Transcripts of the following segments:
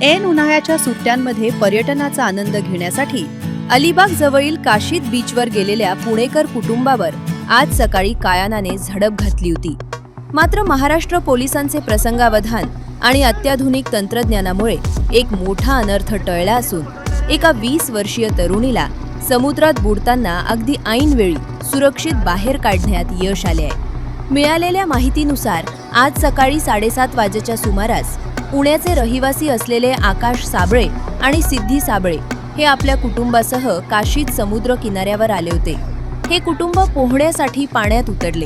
ऐन उन्हाळ्याच्या सुट्ट्यांमध्ये पर्यटनाचा आनंद घेण्यासाठी अलिबाग जवळील काशीद बीचवर गेलेल्या पुणेकर कुटुंबावर आज सकाळी कायानाने झडप घातली होती। मात्र महाराष्ट्र पोलिसांचे प्रसंगावधान आणि अत्याधुनिक तंत्रज्ञानामुळे एक मोठा अनर्थ टळला असून एका 20 वर्षीय तरुणीला समुद्रात बुडताना अगदी ऐनवेळी सुरक्षित बाहेर काढण्यात यश आले आहे। मिळालेल्या माहितीनुसार आज सकाळी 7:30 वाजेच्या सुमारास पुण्याचे रहिवासी असलेले आकाश साबळे आणि सिद्धी साबळे हे आपल्या कुटुंबासह काशीद समुद्र किनाऱ्यावर आले होते। हे कुटुंब पोहण्यासाठी पाण्यात उतरले,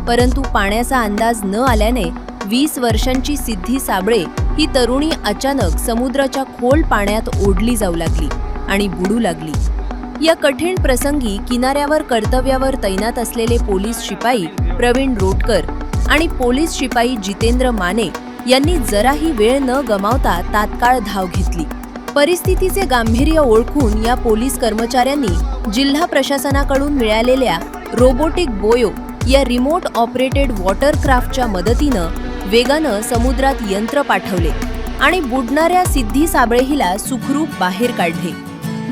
परंतु पाण्याचा अंदाज न आल्याने 20 वर्षांची सिद्धी साबळे ही तरुणी अचानक समुद्राच्या खोल पाण्यात ओढली जाऊ लागली आणि बुडू लागली। या कठीण प्रसंगी किनाऱ्यावर कर्तव्यावर तैनात असलेले पोलीस शिपाई प्रवीण रोटकर आणि पोलीस शिपाई जितेंद्र माने यांनी जराही वेळ न गमावता तात्काळ धाव घेतली। परिस्थितीचे गांभीर्य ओळखून या पोलीस कर्मचाऱ्यांनी जिल्हा प्रशासनाकडून मिळालेल्या रोबोटिक बोयो या रिमोट ऑपरेटेड वॉटरक्राफ्टच्या मदतीनं वेगानं समुद्रात यंत्र पाठवले आणि बुडणाऱ्या सिद्धी साबळे हिला सुखरूप बाहेर काढले।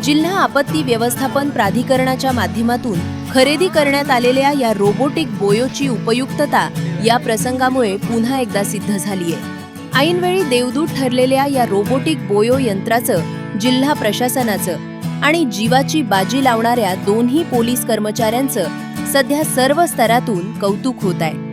जिल्हा आपत्ती व्यवस्थापन प्राधिकरणाच्या माध्यमातून खरेदी करण्यात आलेल्या या रोबोटिक बोयोची उपयुक्तता या प्रसंगामुळे पुन्हा एकदा सिद्ध झाली आहे। ऐनवेळी देवदूत ठरलेल्या या रोबोटिक बोयो यंत्राचं जिल्हा प्रशासनाचं आणि जीवाची बाजी लावणाऱ्या दोन्ही पोलीस कर्मचाऱ्यांचं सध्या सर्व स्तरातून कौतुक होत आहे।